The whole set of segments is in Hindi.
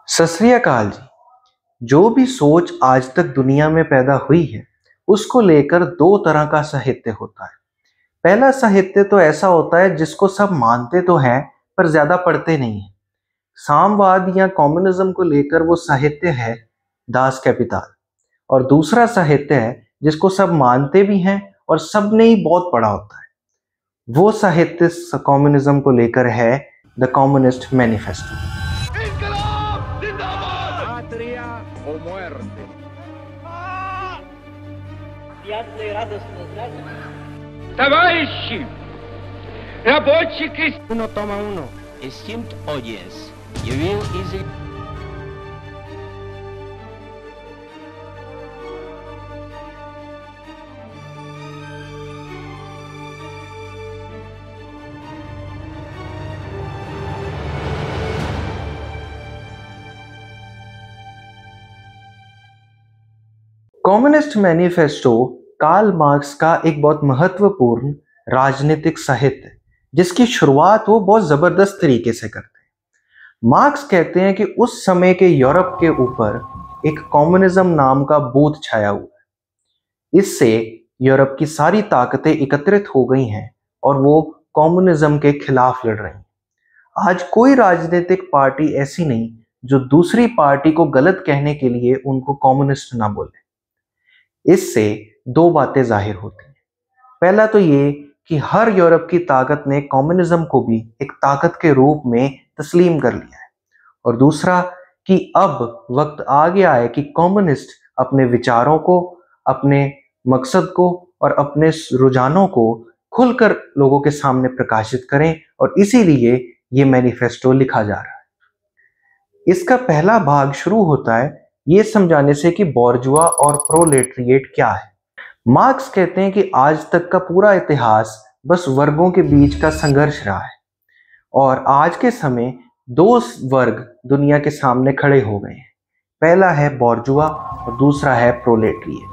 सत श्री अकाल जी। जो भी सोच आज तक दुनिया में पैदा हुई है उसको लेकर दो तरह का साहित्य होता है। पहला साहित्य तो ऐसा होता है जिसको सब मानते तो हैं पर ज्यादा पढ़ते नहीं है। साम्यवाद या कम्युनिज्म को लेकर वो साहित्य है दास कैपिटाल। और दूसरा साहित्य है जिसको सब मानते भी हैं और सबने ही बहुत पढ़ा होता है। वो साहित्य कम्युनिज्म को लेकर है the communist manifesto. Товарищи, рабочий крестьянин. Uno toma uno. Es stimmt oyes. Je will easy. Communist manifesto Karl Marx का एक बहुत महत्वपूर्ण राजनीतिक साहित्य जिसकी शुरुआत वो बहुत जबरदस्त तरीके से करते हैं। मार्क्स कहते हैं कि उस समय के यूरोप के ऊपर एक कम्युनिज्म नाम का भूत छाया हुआ है। इससे यूरोप की सारी ताकतें एकत्रित हो गई हैं और वो कम्युनिज्म के खिलाफ लड़ रही हैं। आज कोई राजनीतिक पार्टी ऐसी नहीं जो दूसरी पार्टी को गलत कहने के लिए उनको कम्युनिस्ट ना बोले। इससे दो बातें जाहिर होती हैं। पहला तो ये कि हर यूरोप की ताकत ने कम्युनिज्म को भी एक ताकत के रूप में तस्लीम कर लिया है। और दूसरा कि अब वक्त आ गया है कि कम्युनिस्ट अपने विचारों को, अपने मकसद को और अपने रुझानों को खुलकर लोगों के सामने प्रकाशित करें, और इसीलिए ये मैनिफेस्टो लिखा जा रहा है। इसका पहला भाग शुरू होता है ये समझाने से कि बोर्जुआ और प्रोलेटरिएट क्या है। मार्क्स कहते हैं कि आज तक का पूरा इतिहास बस वर्गों के बीच का संघर्ष रहा है और आज के समय दो वर्ग दुनिया के सामने खड़े हो गए हैं। पहला है बोर्जुआ और दूसरा है प्रोलेटरिएट।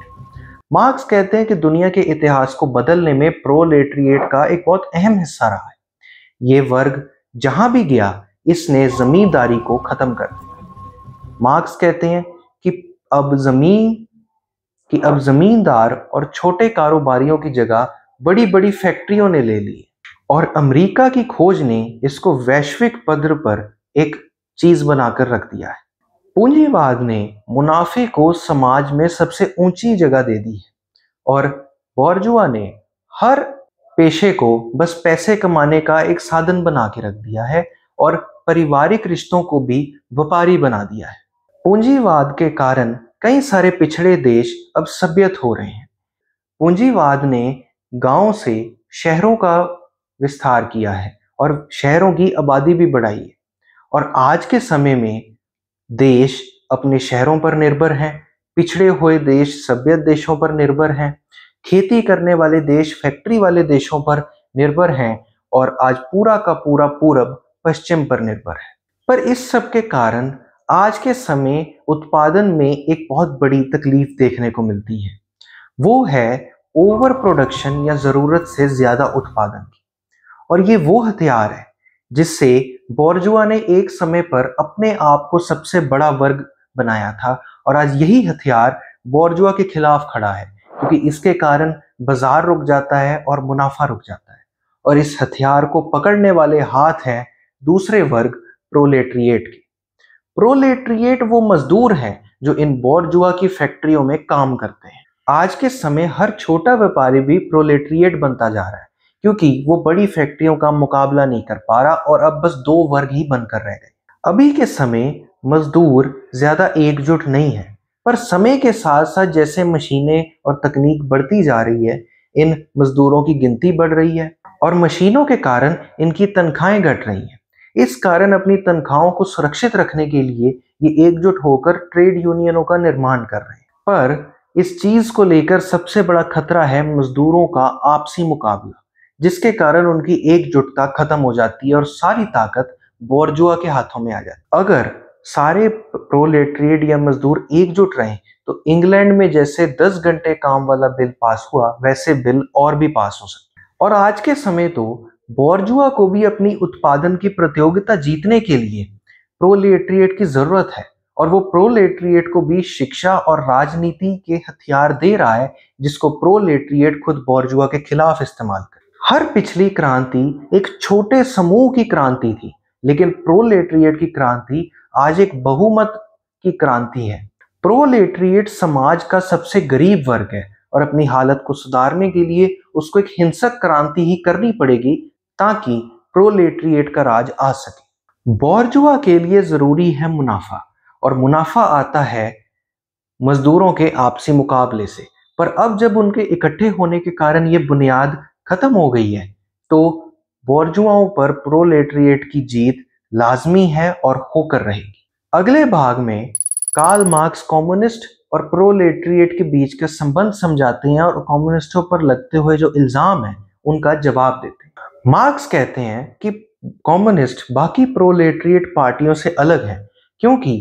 मार्क्स कहते हैं कि दुनिया के इतिहास को बदलने में प्रोलेटरिएट का एक बहुत अहम हिस्सा रहा है। ये वर्ग जहां भी गया इसने जमींदारी को खत्म कर दिया। मार्क्स कहते हैं कि अब जमींदार और छोटे कारोबारियों की जगह बड़ी बड़ी फैक्ट्रियों ने ले ली और अमेरिका की खोज ने इसको वैश्विक पद्धर पर एक चीज बनाकर रख दिया है। पूंजीवाद ने मुनाफे को समाज में सबसे ऊंची जगह दे दी है और बोर्जुआ ने हर पेशे को बस पैसे कमाने का एक साधन बना के रख दिया है और पारिवारिक रिश्तों को भी व्यापारी बना दिया है। पूंजीवाद के कारण कई सारे पिछड़े देश अब सभ्यत हो रहे हैं। पूंजीवाद ने गांव से शहरों का विस्तार किया है और शहरों की आबादी भी बढ़ाई है। और आज के समय में देश अपने शहरों पर निर्भर हैं, पिछड़े हुए देश सभ्यत देशों पर निर्भर हैं, खेती करने वाले देश फैक्ट्री वाले देशों पर निर्भर हैं और आज पूरा का पूरा पूरब पश्चिम पर निर्भर है। पर इस सब के कारण आज के समय उत्पादन में एक बहुत बड़ी तकलीफ देखने को मिलती है। वो है ओवर प्रोडक्शन या जरूरत से ज्यादा उत्पादन की। और ये वो हथियार है जिससे बोर्जुआ ने एक समय पर अपने आप को सबसे बड़ा वर्ग बनाया था और आज यही हथियार बोर्जुआ के खिलाफ खड़ा है, क्योंकि इसके कारण बाजार रुक जाता है और मुनाफा रुक जाता है। और इस हथियार को पकड़ने वाले हाथ हैं दूसरे वर्ग प्रोलेटरिएट के। प्रोलेटरिएट वो मजदूर हैं जो इन बोर्जुआ की फैक्ट्रियों में काम करते हैं। आज के समय हर छोटा व्यापारी भी प्रोलेटरिएट बनता जा रहा है, क्योंकि वो बड़ी फैक्ट्रियों का मुकाबला नहीं कर पा रहा और अब बस दो वर्ग ही बनकर रह गए। अभी के समय मजदूर ज्यादा एकजुट नहीं है, पर समय के साथ साथ जैसे मशीनें और तकनीक बढ़ती जा रही है, इन मजदूरों की गिनती बढ़ रही है और मशीनों के कारण इनकी तनख्वाहें घट रही हैं। इस कारण अपनी तनख्वाहों को सुरक्षित रखने के लिए ये एकजुट होकर ट्रेड यूनियनों का निर्माण कर रहे हैं। पर इस चीज को लेकर सबसे बड़ा खतरा है मजदूरों का आपसी मुकाबला, जिसके कारण उनकी एकजुटता खत्म हो जाती है और सारी ताकत बोर्जुआ के हाथों में आ जाती है। अगर सारे प्रोलेटरिएट या मजदूर एकजुट रहें तो इंग्लैंड में जैसे 10 घंटे काम वाला बिल पास हुआ वैसे बिल और भी पास हो सकते हैं। और आज के समय तो बोर्जुआ को भी अपनी उत्पादन की प्रतियोगिता जीतने के लिए प्रोलेटरिएट की जरूरत है और वो प्रोलेटरिएट को भी शिक्षा और राजनीति के हथियार दे रहा है जिसको प्रोलेटरिएट खुद बोर्जुआ के खिलाफ इस्तेमाल करे। हर पिछली क्रांति एक छोटे समूह की क्रांति थी, लेकिन प्रोलेटरिएट की क्रांति आज एक बहुमत की क्रांति है। प्रोलेटरिएट समाज का सबसे गरीब वर्ग है और अपनी हालत को सुधारने के लिए उसको एक हिंसक क्रांति ही करनी पड़ेगी ताकि प्रोलेटरिएट का राज आ सके। बोर्जुआ के लिए जरूरी है मुनाफा और मुनाफा आता है मजदूरों के आपसी मुकाबले से, पर अब जब उनके इकट्ठे होने के कारण ये बुनियाद खत्म हो गई है तो बोर्जुआओं पर प्रोलेटरिएट की जीत लाजमी है और होकर रहेगी। अगले भाग में कार्ल मार्क्स कम्युनिस्ट और प्रोलेटरिएट के बीच के संबंध समझाते हैं और कम्युनिस्टों पर लगते हुए जो इल्जाम है उनका जवाब देते हैं। मार्क्स कहते हैं कि कम्युनिस्ट बाकी प्रोलेटरिएट पार्टियों से अलग है क्योंकि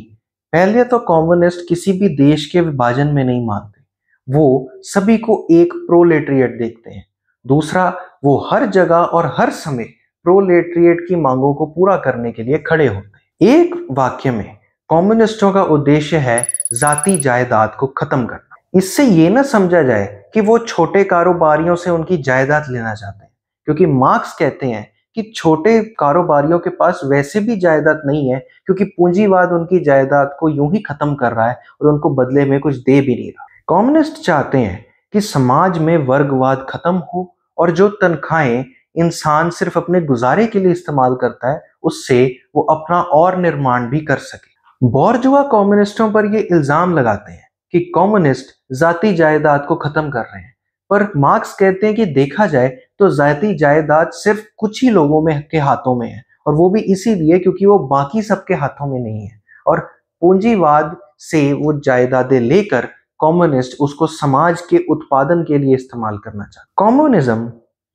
पहले तो कम्युनिस्ट किसी भी देश के विभाजन में नहीं मानते, वो सभी को एक प्रोलेटरिएट देखते हैं। दूसरा, वो हर जगह और हर समय प्रोलेटरिएट की मांगों को पूरा करने के लिए खड़े होते हैं। एक वाक्य में कम्युनिस्टों का उद्देश्य है जाति जायदाद को खत्म करना। इससे ये न समझा जाए कि वो छोटे कारोबारियों से उनकी जायदाद लेना चाहते हैं, क्योंकि मार्क्स कहते हैं कि छोटे कारोबारियों के पास वैसे भी जायदाद नहीं है क्योंकि पूंजीवाद उनकी जायदाद को यूं ही खत्म कर रहा है और उनको बदले में कुछ दे भी नहीं रहा। कम्युनिस्ट चाहते हैं कि समाज में वर्गवाद खत्म हो और जो तनख्वाहें इंसान सिर्फ अपने गुजारे के लिए इस्तेमाल करता है उससे वो अपना और निर्माण भी कर सके। बोर्जुआ कम्युनिस्टों पर ये इल्जाम लगाते हैं कि कम्युनिस्ट जाति जायदाद को खत्म कर रहे हैं, पर मार्क्स कहते हैं कि देखा जाए तो जाति जायदाद सिर्फ कुछ ही लोगों में के हाथों में है और वो भी इसीलिए क्योंकि वो बाकी सबके हाथों में नहीं है और पूंजीवाद से वो जायदादें लेकर कम्युनिस्ट उसको समाज के उत्पादन के लिए इस्तेमाल करना चाहते। कम्युनिज्म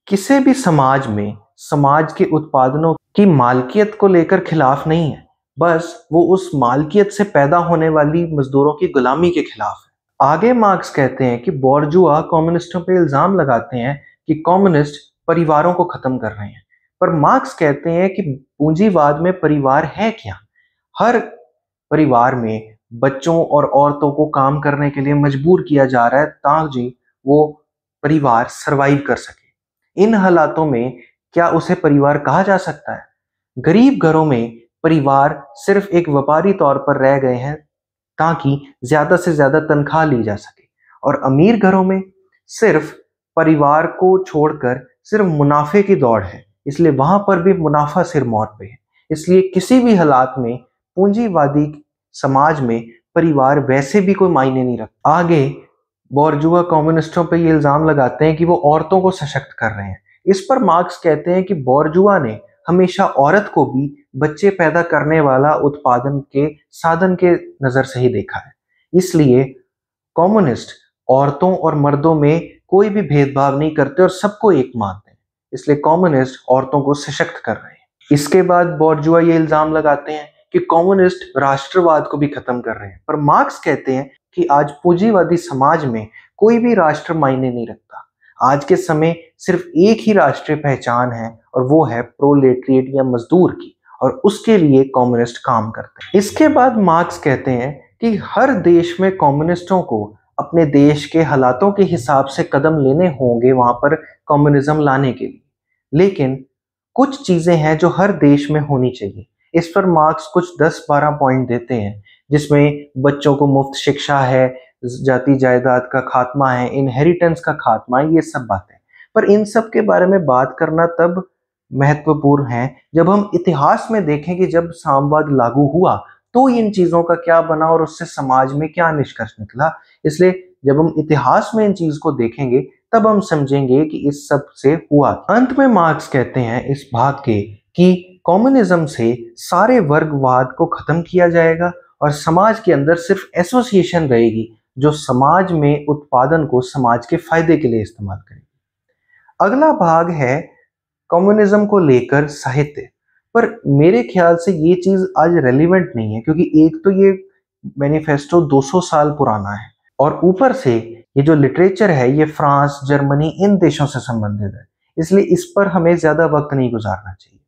किसी भी समाज में समाज के उत्पादनों की मालकियत को लेकर खिलाफ नहीं है, बस वो उस मालकियत से पैदा होने वाली मजदूरों की गुलामी के खिलाफ है। आगे मार्क्स कहते हैं कि बोर्जुआ कम्युनिस्टों पे इल्जाम लगाते हैं कि कम्युनिस्ट परिवारों को खत्म कर रहे हैं, पर मार्क्स कहते हैं कि पूंजीवाद में परिवार है क्या? हर परिवार में बच्चों और औरतों को काम करने के लिए मजबूर किया जा रहा है ताकि वो परिवार सरवाइव कर सके। इन हालातों में क्या उसे परिवार कहा जा सकता है? गरीब घरों में परिवार सिर्फ एक व्यापारी तौर पर रह गए हैं ताकि ज्यादा से ज्यादा तनख्वाह ली जा सके, और अमीर घरों में सिर्फ परिवार को छोड़कर सिर्फ मुनाफे की दौड़ है, इसलिए वहां पर भी मुनाफा सिर मौत पे है। इसलिए किसी भी हालात में पूंजीवादी समाज में परिवार वैसे भी कोई मायने नहीं रखता। आगे बोर्जुआ कम्युनिस्टों पे ये इल्जाम लगाते हैं कि वो औरतों को सशक्त कर रहे हैं। इस पर मार्क्स कहते हैं कि बोर्जुआ ने हमेशा औरत को भी बच्चे पैदा करने वाला उत्पादन के साधन के नजर से ही देखा है, इसलिए कम्युनिस्ट औरतों और मर्दों में कोई भी भेदभाव नहीं करते और सबको एक मानते हैं, इसलिए कम्युनिस्ट औरतों को सशक्त कर रहे हैं। इसके बाद बोर्जुआ ये इल्जाम लगाते हैं कि कम्युनिस्ट राष्ट्रवाद को भी खत्म कर रहे हैं, पर मार्क्स कहते हैं कि आज पूंजीवादी समाज में कोई भी राष्ट्र मायने नहीं रखता। आज के समय सिर्फ एक ही राष्ट्रीय पहचान है और वो है प्रोलेटरिएट या मजदूर की, और उसके लिए कम्युनिस्ट काम करते हैं। इसके बाद मार्क्स कहते हैं कि हर देश में कम्युनिस्टों को अपने देश के हालातों के हिसाब से कदम लेने होंगे वहां पर कम्युनिज्म लाने के लिए, लेकिन कुछ चीजें हैं जो हर देश में होनी चाहिए। इस पर मार्क्स कुछ 10-12 पॉइंट देते हैं जिसमें बच्चों को मुफ्त शिक्षा है, जाति जायदाद का खात्मा है, इनहेरिटेंस का खात्मा है, ये सब बातें। पर इन सब के बारे में बात करना तब महत्वपूर्ण है जब हम इतिहास में देखें कि जब साम्यवाद लागू हुआ तो इन चीजों का क्या बना और उससे समाज में क्या निष्कर्ष निकला। इसलिए जब हम इतिहास में इन चीज को देखेंगे तब हम समझेंगे कि इस सब से हुआ। अंत में मार्क्स कहते हैं इस भाग के कि कम्युनिज्म से सारे वर्गवाद को खत्म किया जाएगा और समाज के अंदर सिर्फ एसोसिएशन रहेगी जो समाज में उत्पादन को समाज के फायदे के लिए इस्तेमाल करेगी। अगला भाग है कम्युनिज्म को लेकर साहित्य, पर मेरे ख्याल से ये चीज आज रेलिवेंट नहीं है क्योंकि एक तो ये मैनिफेस्टो 200 साल पुराना है और ऊपर से ये जो लिटरेचर है ये फ्रांस, जर्मनी, इन देशों से संबंधित है, इसलिए इस पर हमें ज्यादा वक्त नहीं गुजारना चाहिए।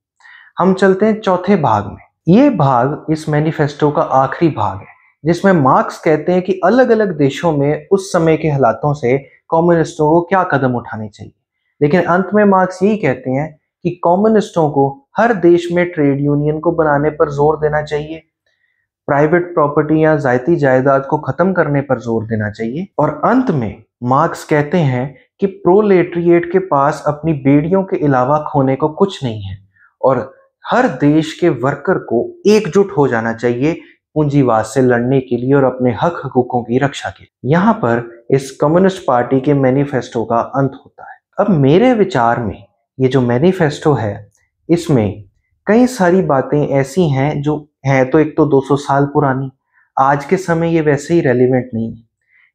हम चलते हैं चौथे भाग में ये भाग इस मैनिफेस्टो का आखिरी भाग है, जिसमें मार्क्स कहते हैं कि अलग अलग देशों में उस समय के हालातों से कम्युनिस्टों को क्या कदम उठाने चाहिए। लेकिन अंत में मार्क्स यही कहते हैं कि कम्युनिस्टों को हर देश में ट्रेड यूनियन को बनाने पर जोर देना चाहिए, प्राइवेट प्रॉपर्टी या जायती जायदाद को खत्म करने पर जोर देना चाहिए, और अंत में मार्क्स कहते हैं कि प्रोलेटरिएट के पास अपनी बेड़ियों के अलावा खोने को कुछ नहीं है और हर देश के वर्कर को एकजुट हो जाना चाहिए पूंजीवाद से लड़ने के लिए और अपने हक हकूकों की रक्षा के लिए। यहाँ पर इस कम्युनिस्ट पार्टी के मैनिफेस्टो का अंत होता है। अब मेरे विचार में ये जो मैनिफेस्टो है, इसमें कई सारी बातें ऐसी हैं जो है तो एक तो 200 साल पुरानी, आज के समय ये वैसे ही रेलिवेंट नहीं है।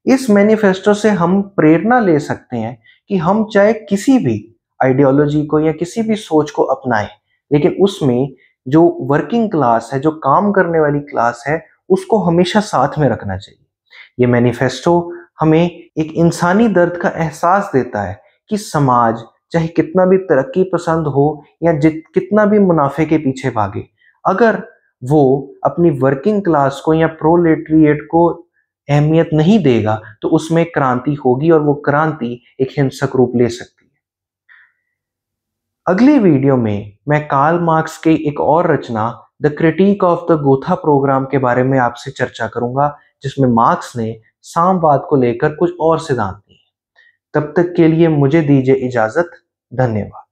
इस मैनिफेस्टो से हम प्रेरणा ले सकते हैं कि हम चाहे किसी भी आइडियोलॉजी को या किसी भी सोच को अपनाएं, लेकिन उसमें जो वर्किंग क्लास है, जो काम करने वाली क्लास है, उसको हमेशा साथ में रखना चाहिए। ये मैनिफेस्टो हमें एक इंसानी दर्द का एहसास देता है कि समाज चाहे कितना भी तरक्की पसंद हो या कितना भी मुनाफे के पीछे भागे, अगर वो अपनी वर्किंग क्लास को या प्रोलेटरिएट को अहमियत नहीं देगा तो उसमें क्रांति होगी और वो क्रांति एक हिंसक रूप ले सकती है। अगली वीडियो में मैं कार्ल मार्क्स की एक और रचना the critique of the Gotha programme के बारे में आपसे चर्चा करूंगा, जिसमें मार्क्स ने सामवाद को लेकर कुछ और सिद्धांत दिए। तब तक के लिए मुझे दीजिए इजाजत। धन्यवाद।